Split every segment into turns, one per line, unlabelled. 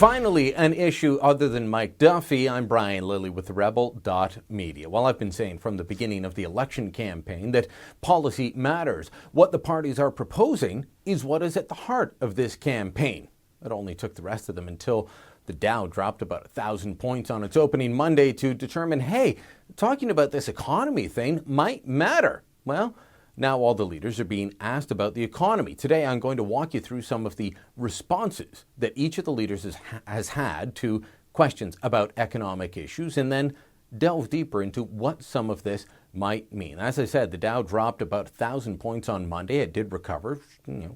Finally, an issue other than Mike Duffy. I'm Brian Lilley with TheRebel.media. Well, I've been saying from the beginning of the election campaign that policy matters. What the parties are proposing is what is at the heart of this campaign. It only took the rest of them until the Dow dropped about 1,000 points on its opening Monday to determine, hey, talking about this economy thing might matter. Well, now all the leaders are being asked about the economy. Today, I'm going to walk you through some of the responses that each of the leaders has had to questions about economic issues, and then delve deeper into what some of this might mean. As I said, the Dow dropped about 1,000 points on Monday. It did recover,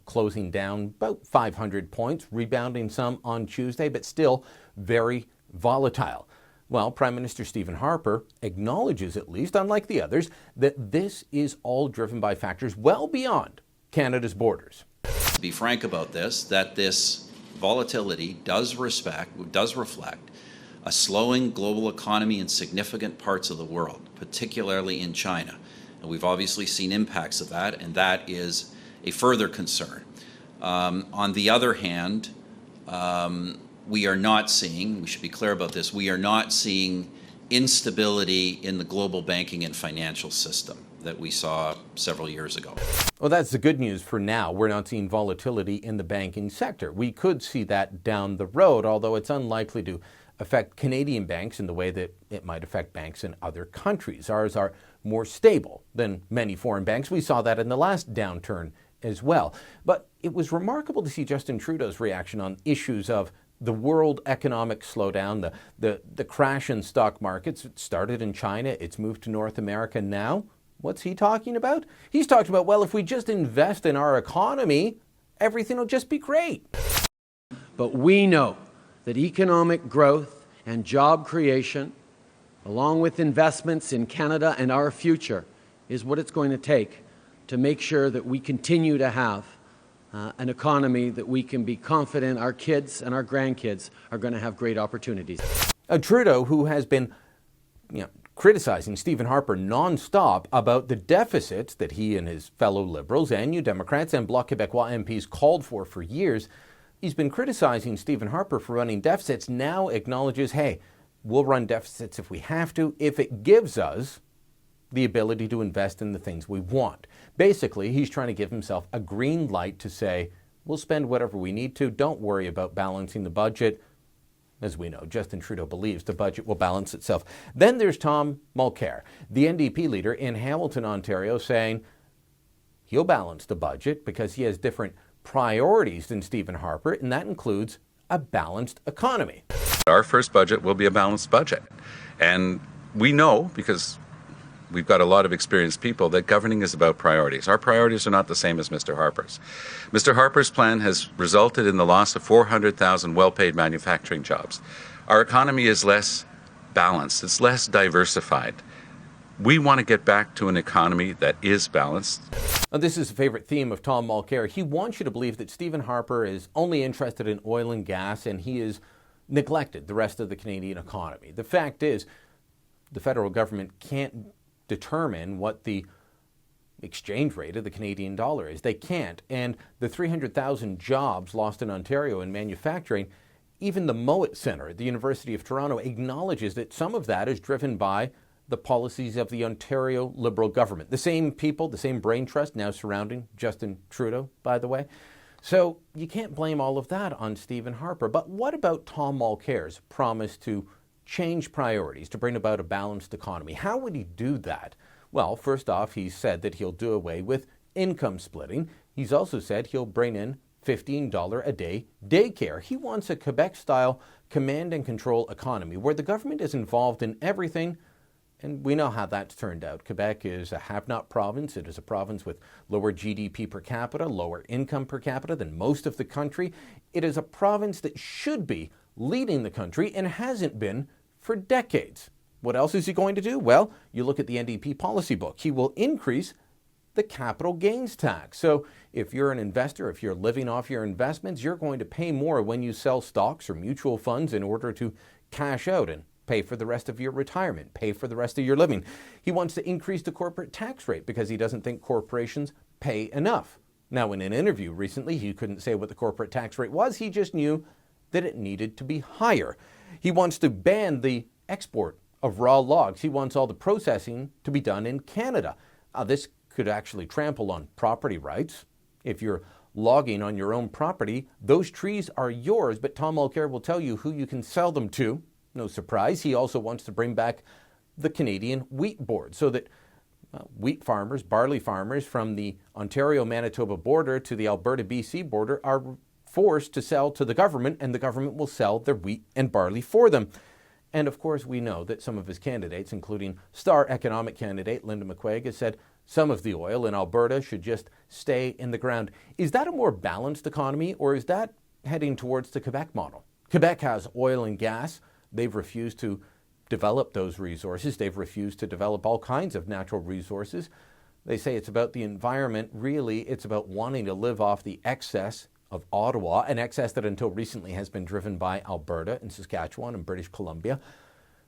closing down about 500 points, rebounding some on Tuesday, but still very volatile. Well, Prime Minister Stephen Harper acknowledges, at least, unlike the others, that this is all driven by factors well beyond Canada's borders.
To be frank about this, that this volatility does reflect a slowing global economy in significant parts of the world, particularly in China. And we've obviously seen impacts of that, and that is a further concern. On the other hand, we are not seeing, we should be clear about this, we are not seeing instability in the global banking and financial system that we saw several years ago.
Well, that's the good news for now. We're not seeing volatility in the banking sector. We could see that down the road, although it's unlikely to affect Canadian banks in the way that it might affect banks in other countries. Ours are more stable than many foreign banks. We saw that in the last downturn as well. But it was remarkable to see Justin Trudeau's reaction on issues of the world economic slowdown, the crash in stock markets. It started in China. It's moved to North America now. What's he talking about? He's talking about, well, if we just invest in our economy, everything will just be great.
But we know that economic growth and job creation, along with investments in Canada and our future, is what it's going to take to make sure that we continue to have an economy that we can be confident our kids and our grandkids are going to have great opportunities.
Trudeau, who has been criticizing Stephen Harper nonstop about the deficits that he and his fellow Liberals and New Democrats and Bloc Québécois MPs called for years, he's been criticizing Stephen Harper for running deficits, now acknowledges, hey, we'll run deficits if we have to, if it gives us the ability to invest in the things we want. Basically, he's trying to give himself a green light to say, we'll spend whatever we need to, don't worry about balancing the budget. As we know, Justin Trudeau believes the budget will balance itself. Then there's Tom Mulcair, the NDP leader in Hamilton, Ontario, saying he'll balance the budget because he has different priorities than Stephen Harper, and that includes a balanced economy.
Our first budget will be a balanced budget. And we know, because we've got a lot of experienced people, that governing is about priorities. Our priorities are not the same as Mr. Harper's. Mr. Harper's plan has resulted in the loss of 400,000 well-paid manufacturing jobs. Our economy is less balanced. It's less diversified. We want to get back to an economy that is balanced.
Now, this is a favorite theme of Tom Mulcair. He wants you to believe that Stephen Harper is only interested in oil and gas, and he has neglected the rest of the Canadian economy. The fact is, the federal government can't determine what the exchange rate of the Canadian dollar is. They can't. And the 300,000 jobs lost in Ontario in manufacturing, even the Mowat Centre at the University of Toronto acknowledges that some of that is driven by the policies of the Ontario Liberal government. The same people, the same brain trust now surrounding Justin Trudeau, by the way. So you can't blame all of that on Stephen Harper. But what about Tom Mulcair's promise to change priorities to bring about a balanced economy? How would he do that? Well, first off, he said that he'll do away with income splitting. He's also said he'll bring in $15 a day daycare. He wants a Quebec-style command and control economy where the government is involved in everything. And we know how that's turned out. Quebec is a have-not province. It is a province with lower GDP per capita, lower income per capita than most of the country. It is a province that should be leading the country and hasn't been for decades. What else is he going to do? Well, you look at the NDP policy book. He will increase the capital gains tax. So if you're an investor, if you're living off your investments, you're going to pay more when you sell stocks or mutual funds in order to cash out and pay for the rest of your retirement, pay for the rest of your living. He wants to increase the corporate tax rate because he doesn't think corporations pay enough. Now, in an interview recently, he couldn't say what the corporate tax rate was. He just knew that it needed to be higher. He wants to ban the export of raw logs. He wants all the processing to be done in Canada. This could actually trample on property rights. If you're logging on your own property, those trees are yours, but Tom Mulcair will tell you who you can sell them to. No surprise. He also wants to bring back the Canadian Wheat Board so that wheat farmers, barley farmers from the Ontario-Manitoba border to the Alberta-BC border are forced to sell to the government, and the government will sell their wheat and barley for them. And of course, we know that some of his candidates, including star economic candidate Linda McQuaig, has said some of the oil in Alberta should just stay in the ground. Is that a more balanced economy, or is that heading towards the Quebec model? Quebec has oil and gas. They've refused to develop those resources. They've refused to develop all kinds of natural resources. They say it's about the environment. Really, it's about wanting to live off the excess of Ottawa, an excess that until recently has been driven by Alberta and Saskatchewan and British Columbia,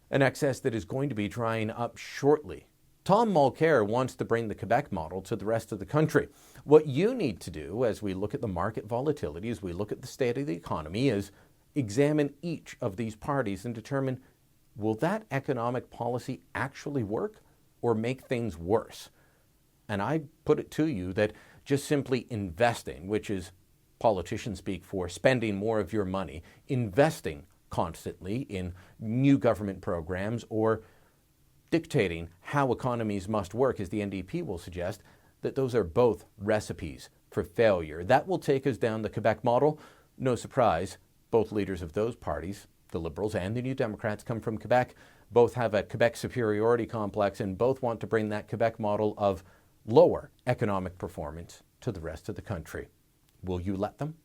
an excess that is going to be drying up shortly. Tom Mulcair wants to bring the Quebec model to the rest of the country. What you need to do as we look at the market volatility, as we look at the state of the economy, is examine each of these parties and determine, will that economic policy actually work or make things worse? And I put it to you that just simply investing, which is politicians speak for spending more of your money, investing constantly in new government programs or dictating how economies must work, as the NDP will suggest, that those are both recipes for failure. That will take us down the Quebec model. No surprise, both leaders of those parties, the Liberals and the New Democrats, come from Quebec. Both have a Quebec superiority complex, and both want to bring that Quebec model of lower economic performance to the rest of the country. Will you let them?